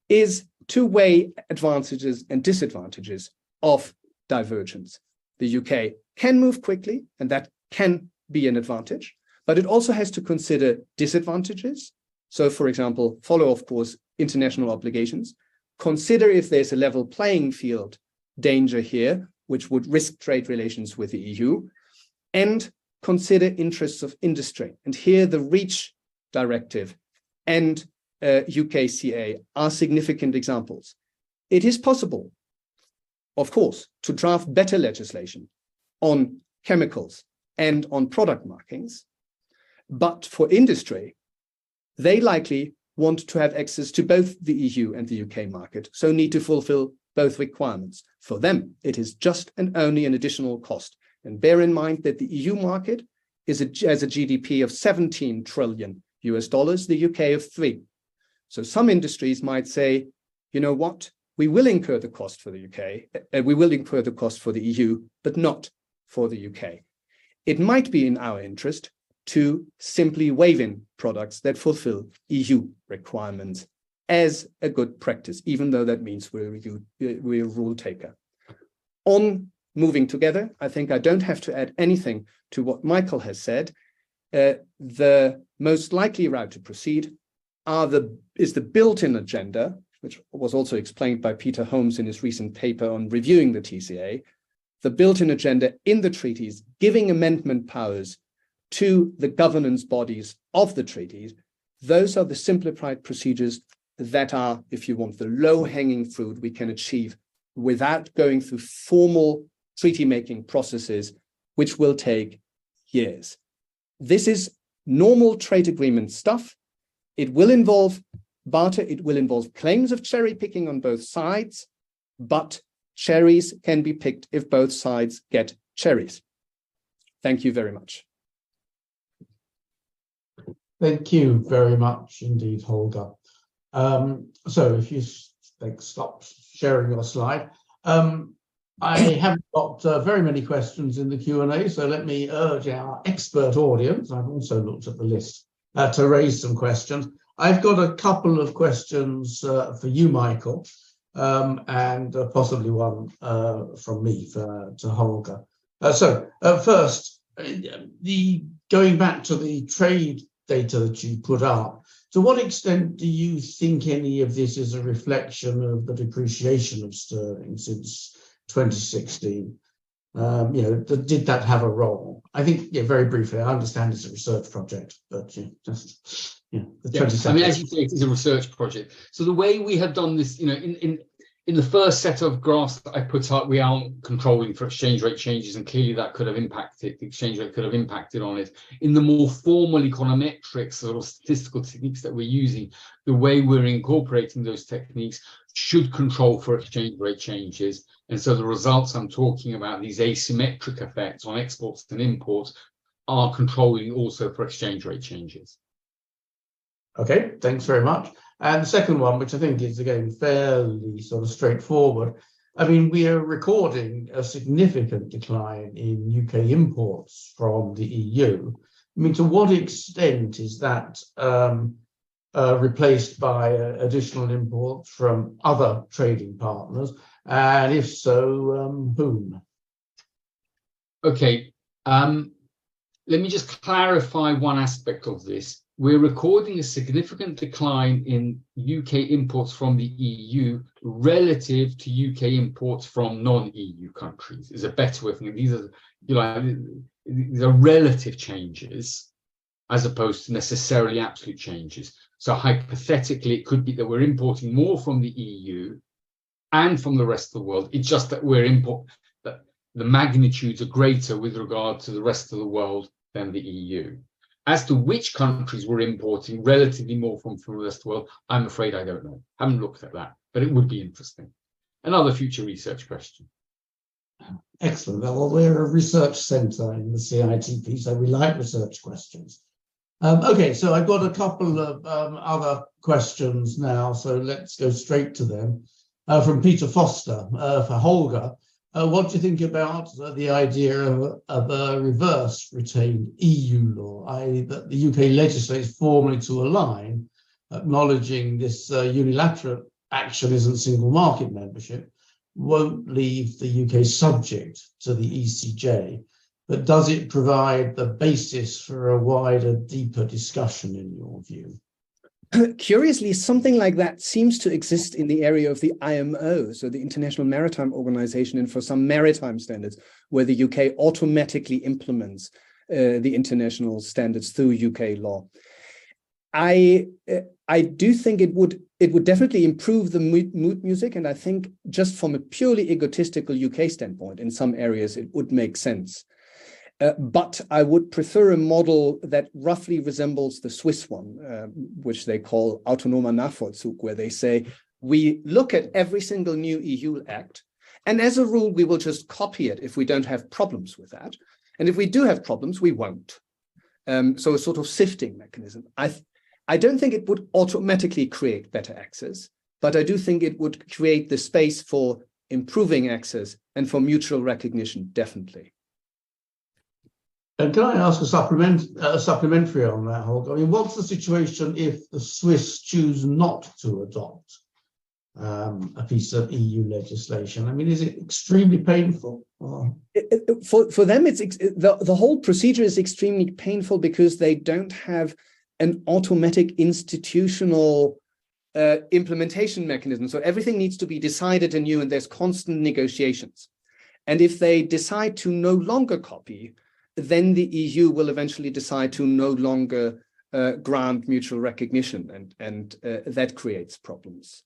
S3: is to weigh advantages and disadvantages of divergence. The UK can move quickly, and that can be an advantage, but it also has to consider disadvantages. So, for example, follow, of course, international obligations, consider if there's a level playing field danger here, which would risk trade relations with the EU, and consider interests of industry. And here the REACH directive and UKCA are significant examples. It is possible, of course, to draft better legislation on chemicals and on product markings, but for industry, they likely want to have access to both the EU and the UK market, so need to fulfill both requirements. For them, it is just and only an additional cost. And bear in mind that the EU market has a GDP of 17 trillion US dollars, the UK of 3. So some industries might say, you know what, we will incur the cost for the UK, we will incur the cost for the EU, but not for the UK. It might be in our interest to simply waive in products that fulfill EU requirements as a good practice, even though that means we're a rule taker. On moving together, I think I don't have to add anything to what Michael has said. The most likely route to proceed is the built-in agenda, which was also explained by Peter Holmes in his recent paper on reviewing the TCA, the built-in agenda in the treaties, giving amendment powers to the governance bodies of the treaties. Those are the simplified procedures that are, if you want, the low-hanging fruit we can achieve without going through formal treaty-making processes, which will take years. This is normal trade agreement stuff. It will involve barter. It will involve claims of cherry picking on both sides, but cherries can be picked if both sides get cherries. Thank you very much.
S1: Thank you very much indeed, Holger. So if you stop sharing your slide, I haven't got very many questions in the Q&A, so let me urge our expert audience, I've also looked at the list, to raise some questions. I've got a couple of questions for you, Michael, and possibly one from me to Holger. First, going back to the trade data that you put up, to what extent do you think any of this is a reflection of the depreciation of sterling since 2016? Did that have a role? I think, very briefly, I understand it's a research project, but the 20 seconds.
S2: I mean, as you say, it is a research project. So the way we have done this, in in the first set of graphs that I put up, we aren't controlling for exchange rate changes, and clearly that could have impacted, the exchange rate could have impacted on it. In the more formal econometrics, sort of statistical techniques that we're using, the way we're incorporating those techniques should control for exchange rate changes. And so the results I'm talking about, these asymmetric effects on exports and imports, are controlling also for exchange rate changes.
S1: Okay, thanks very much. And the second one, which I think is again fairly sort of straightforward. I mean, we are recording a significant decline in UK imports from the EU. I mean, to what extent is that replaced by additional imports from other trading partners? And if so, whom?
S2: Okay, let me just clarify one aspect of this. We're recording a significant decline in UK imports from the EU relative to UK imports from non-EU countries, is a better way of thinking. These are, these are relative changes as opposed to necessarily absolute changes. So hypothetically, it could be that we're importing more from the EU and from the rest of the world. It's just that that the magnitudes are greater with regard to the rest of the world than the EU. As to which countries we're importing relatively more from the rest of the world, I'm afraid I don't know. Haven't looked at that, but it would be interesting. Another future research question.
S1: Excellent. Well, we're a research centre in the CITP, so we like research questions. Okay, so I've got a couple of other questions now, so let's go straight to them. From Peter Foster for Holger. What do you think about the idea of a reverse retained EU law, i.e. that the UK legislates formally to align, acknowledging this unilateral action isn't single market membership, won't leave the UK subject to the ECJ, but does it provide the basis for a wider, deeper discussion in your view?
S3: Curiously, something like that seems to exist in the area of the IMO, so the International Maritime Organization, and for some maritime standards, where the UK automatically implements the international standards through UK law. I do think it would definitely improve the mood music, and I think just from a purely egotistical UK standpoint, in some areas it would make sense. But I would prefer a model that roughly resembles the Swiss one, which they call autonomer Nachvollzug, where they say, we look at every single new EU act, and as a rule, we will just copy it if we don't have problems with that. And if we do have problems, we won't. So a sort of sifting mechanism. I don't think it would automatically create better access, but I do think it would create the space for improving access and for mutual recognition, definitely.
S1: And can I ask a supplementary on that, Holger? I mean, what's the situation if the Swiss choose not to adopt a piece of EU legislation? I mean, is it extremely painful?
S3: For them, the whole procedure is extremely painful because they don't have an automatic institutional implementation mechanism. So everything needs to be decided anew, and there's constant negotiations. And if they decide to no longer copy, then the EU will eventually decide to no longer grant mutual recognition, and that creates problems.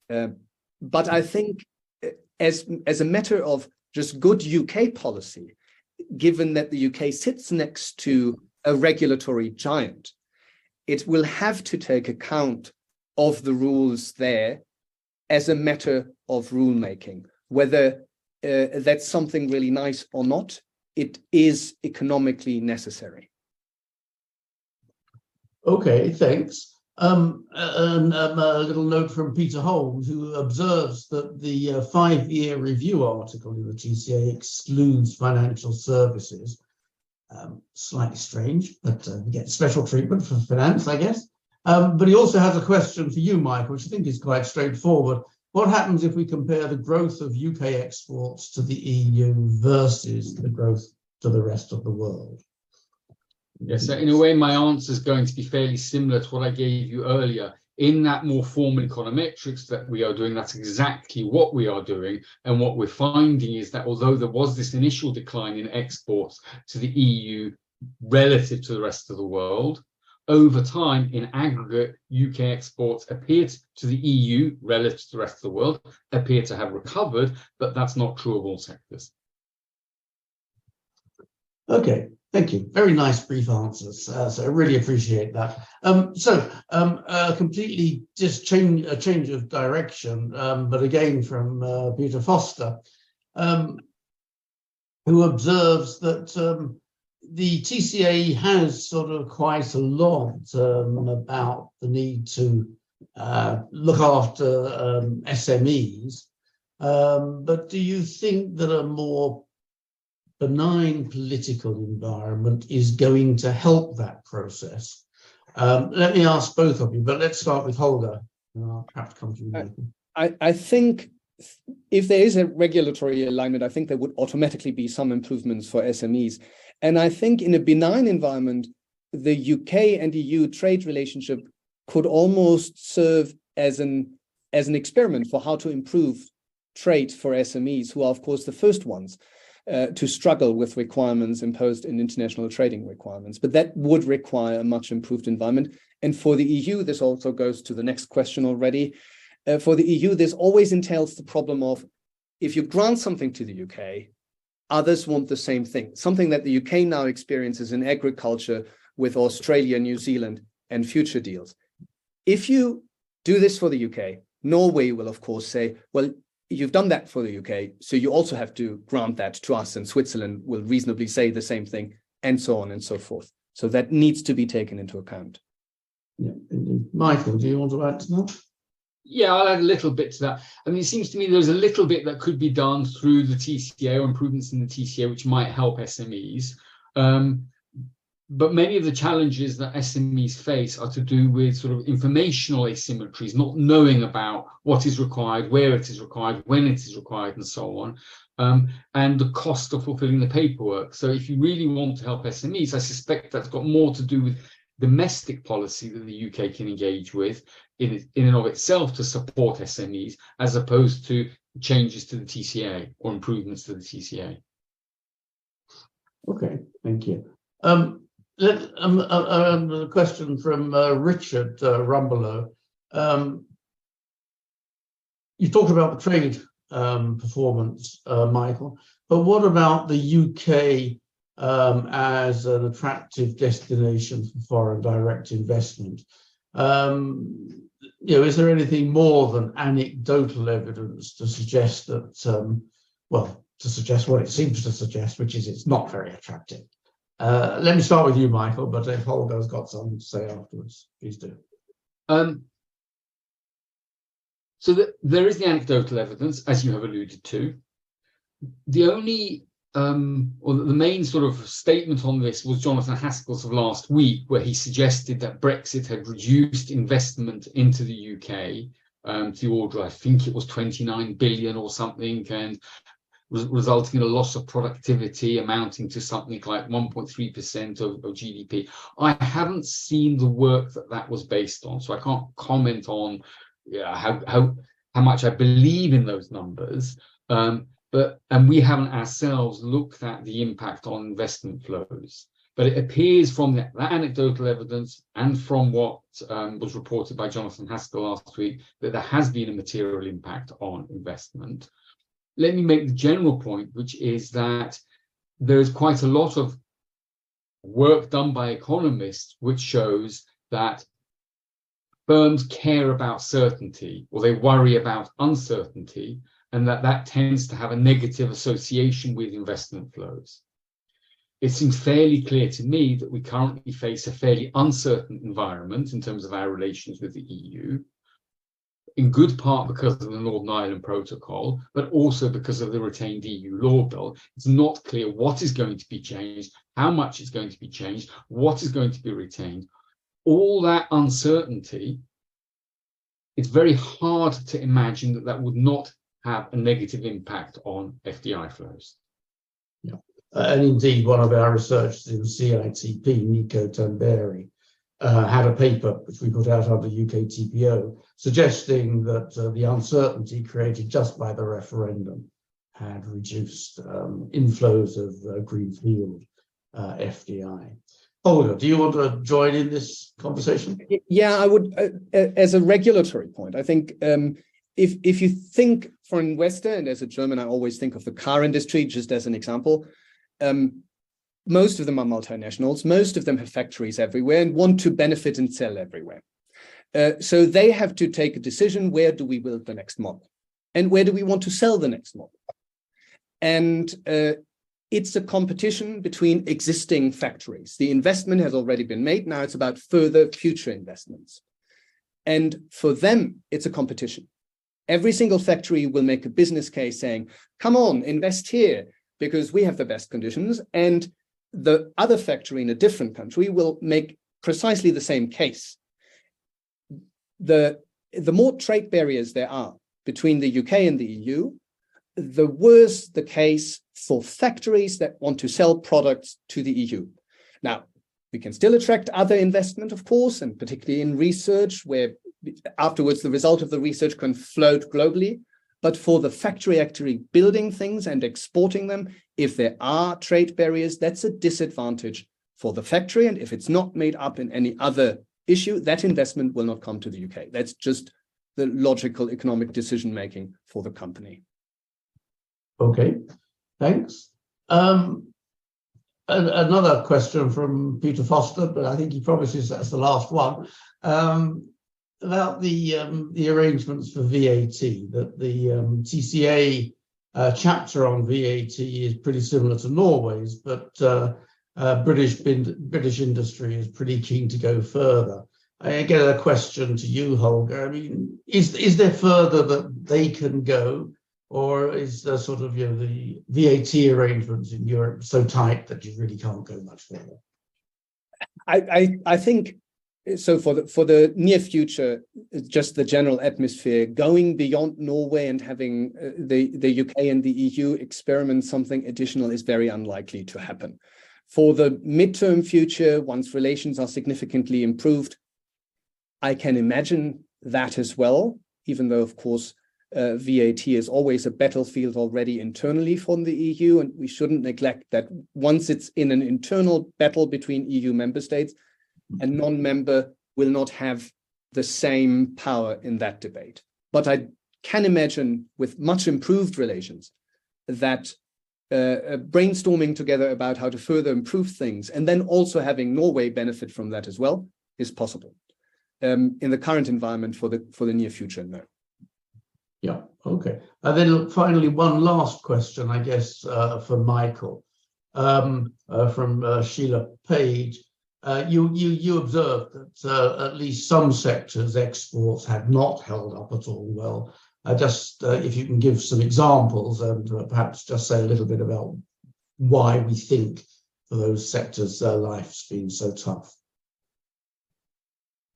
S3: But I think as a matter of just good UK policy, given that the UK sits next to a regulatory giant, it will have to take account of the rules there as a matter of rulemaking. Whether that's something really nice or not, it is economically necessary.
S1: Okay, thanks. A little note from Peter Holmes, who observes that the 5-year review article in the TCA excludes financial services. Slightly strange, but we get special treatment for finance, I guess. But he also has a question for you, Michael, which I think is quite straightforward. What happens if we compare the growth of UK exports to the EU versus the growth to the rest of the world?
S2: Yes, so in a way, my answer is going to be fairly similar to what I gave you earlier. In that more formal econometrics that we are doing, that's exactly what we are doing. And what we're finding is that although there was this initial decline in exports to the EU relative to the rest of the world, over time, in aggregate, UK exports appear to the EU, relative to the rest of the world, appear to have recovered, but that's not true of all sectors.
S1: Okay, thank you. Very nice brief answers. So I really appreciate that. Completely just a change of direction, but again from Peter Foster, who observes that the TCA has sort of quite a lot about the need to look after SMEs. But do you think that a more benign political environment is going to help that process? Let me ask both of you, but let's start with Holger. And I'll perhaps come to you, Michael.
S3: I think if there is a regulatory alignment, I think there would automatically be some improvements for SMEs. And I think in a benign environment, the UK and EU trade relationship could almost serve as an experiment for how to improve trade for SMEs, who are, of course, the first ones to struggle with requirements imposed in international trading requirements. But that would require a much improved environment. And for the EU, this also goes to the next question already. For the EU, this always entails the problem of, if you grant something to the UK, others want the same thing, something that the UK now experiences in agriculture with Australia, New Zealand, and future deals. If you do this for the UK, Norway will, of course, say, well, you've done that for the UK, so you also have to grant that to us, and Switzerland will reasonably say the same thing, and so on and so forth. So that needs to be taken into account.
S1: Yeah, Michael, do you want to add to that?
S2: Yeah, I'll add a little bit to that. I mean, it seems to me there's a little bit that could be done through the TCA or improvements in the TCA, which might help SMEs. But many of the challenges that SMEs face are to do with sort of informational asymmetries, not knowing about what is required, where it is required, when it is required, and so on, and the cost of fulfilling the paperwork. So if you really want to help SMEs, I suspect that's got more to do with domestic policy that the UK can engage with in and of itself to support SMEs, as opposed to changes to the TCA or improvements to the TCA.
S1: Okay, thank you. A question from Richard Rumbelow. You talked about the trade performance, Michael, but what about the UK as an attractive destination for foreign direct investment? Is there anything more than anecdotal evidence to suggest that, to suggest what it seems to suggest, which is it's not very attractive? Let me start with you, Michael, but if Holger's got something to say afterwards, please do.
S2: There is the anecdotal evidence, as you have alluded to. The only, or the main sort of statement on this was Jonathan Haskell's of last week, where he suggested that Brexit had reduced investment into the UK to the order, I think it was 29 billion or something, and resulting in a loss of productivity amounting to something like 1.3% of GDP. I haven't seen the work that was based on, so I can't comment on how much I believe in those numbers. And we haven't ourselves looked at the impact on investment flows. But it appears from that anecdotal evidence and from what was reported by Jonathan Haskell last week that there has been a material impact on investment. Let me make the general point, which is that there is quite a lot of work done by economists which shows that firms care about certainty, or they worry about uncertainty, and that tends to have a negative association with investment flows. It seems fairly clear to me that we currently face a fairly uncertain environment in terms of our relations with the EU, in good part because of the Northern Ireland Protocol, but also because of the retained EU law bill. It's not clear what is going to be changed, how much is going to be changed, what is going to be retained. All that uncertainty, it's very hard to imagine that would not have a negative impact on FDI flows.
S1: Yeah, and indeed, one of our researchers in CITP, Nico Tamberi, had a paper which we put out under UK TPO suggesting that the uncertainty created just by the referendum had reduced inflows of greenfield FDI. Holger, do you want to join in this conversation?
S3: Yeah, I would, as a regulatory point, I think if you think for an investor, and as a German, I always think of the car industry just as an example, most of them are multinationals, most of them have factories everywhere and want to benefit and sell everywhere. So they have to take a decision, where do we build the next model? And where do we want to sell the next model? And it's a competition between existing factories. The investment has already been made. Now it's about further future investments. And for them, it's a competition. Every single factory will make a business case saying, come on, invest here because we have the best conditions. And the other factory in a different country will make precisely the same case. The more trade barriers there are between the UK and the EU, the worse the case for factories that want to sell products to the EU. Now, we can still attract other investment, of course, and particularly in research, where afterwards the result of the research can float globally. But for the factory actually building things and exporting them, if there are trade barriers, that's a disadvantage for the factory. And if it's not made up in any other issue, that investment will not come to the UK. That's just the logical economic decision-making for the company.
S1: Okay, thanks. Another question from Peter Foster, but I think he promises that's the last one, about the arrangements for VAT, that the TCA chapter on VAT is pretty similar to Norway's, but British industry is pretty keen to go further. I get a question to you, Holger. I mean, is there further that they can go, or is the sort of, the VAT arrangements in Europe so tight that you really can't go much further?
S3: I think so. For the near future, just the general atmosphere going beyond Norway and having the UK and the EU experiment something additional is very unlikely to happen. For the midterm future, once relations are significantly improved, I can imagine that as well, even though, of course, VAT is always a battlefield already internally from the EU, and we shouldn't neglect that once it's in an internal battle between EU member states, a non-member will not have the same power in that debate. But I can imagine with much improved relations that brainstorming together about how to further improve things, and then also having Norway benefit from that as well, is possible. In the current environment for the near future, no.
S1: Yeah, okay. And then finally, one last question, I guess, for Michael, from Sheila Page. You observed that at least some sectors' exports had not held up at all well. Just if you can give some examples and perhaps just say a little bit about why we think for those sectors their life's been so tough.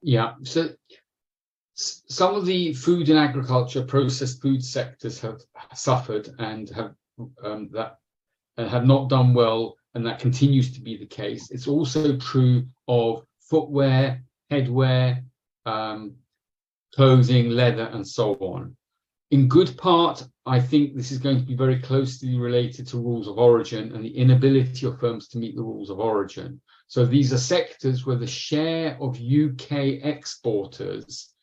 S2: Yeah, so some of the food and agriculture, processed food sectors have suffered and have not done well, and that continues to be the case. It's also true of footwear, headwear, clothing, leather, and so on. In good part, I think this is going to be very closely related to rules of origin and the inability of firms to meet the rules of origin. So these are sectors where the share of UK exporters,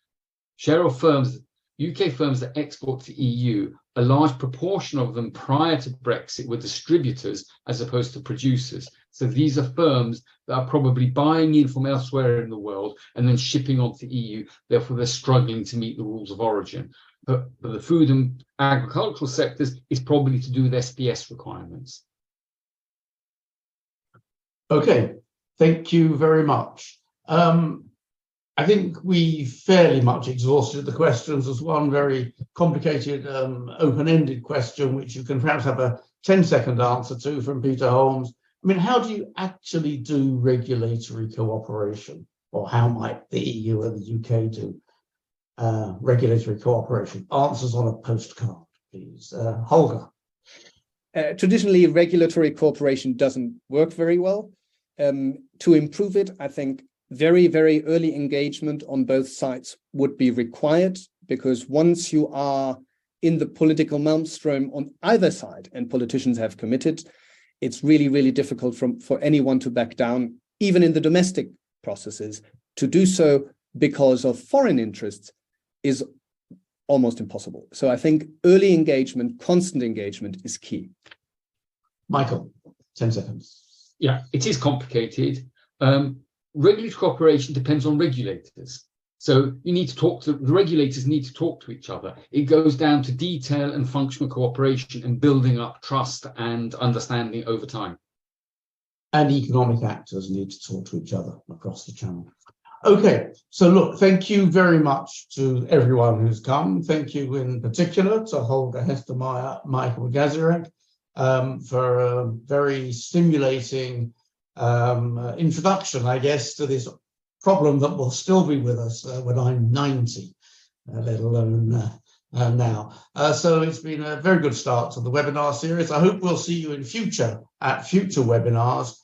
S2: share of firms, UK firms that export to the EU, a large proportion of them prior to Brexit were distributors as opposed to producers. So these are firms that are probably buying in from elsewhere in the world and then shipping on to the EU. Therefore, they're struggling to meet the rules of origin. But for the food and agricultural sectors, it's probably to do with SPS requirements. Okay,
S1: thank you very much. I think we fairly much exhausted the questions. There's one very complicated, open-ended question, which you can perhaps have a 10-second answer to from Peter Holmes. I mean, how do you actually do regulatory cooperation? Or how might the EU and the UK do regulatory cooperation? Answers on a postcard, please. Holger.
S3: Traditionally, regulatory cooperation doesn't work very well. To improve it, I think very, very early engagement on both sides would be required, because once you are in the political maelstrom on either side and politicians have committed, it's really, really difficult for anyone to back down, even in the domestic processes, to do so because of foreign interests is almost impossible. So I think early engagement, constant engagement is key.
S1: Michael, 10 seconds.
S2: Yeah, it is complicated. Regulatory cooperation depends on regulators. So you need to talk to the regulators, need to talk to each other. It goes down to detail and functional cooperation and building up trust and understanding over time.
S1: And economic actors need to talk to each other across the channel. Okay, so look, thank you very much to everyone who's come. Thank you in particular to Holger Hestermeyer, Michael Gasiorek, for a very stimulating introduction, I guess, to this problem that will still be with us when I'm 90, let alone now. So it's been a very good start to the webinar series. I hope we'll see you in future webinars.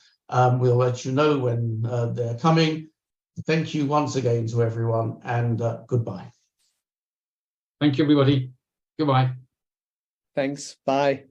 S1: We'll let you know when they're coming. Thank you once again to everyone, and goodbye.
S2: Thank you, everybody. Goodbye.
S3: Thanks. Bye.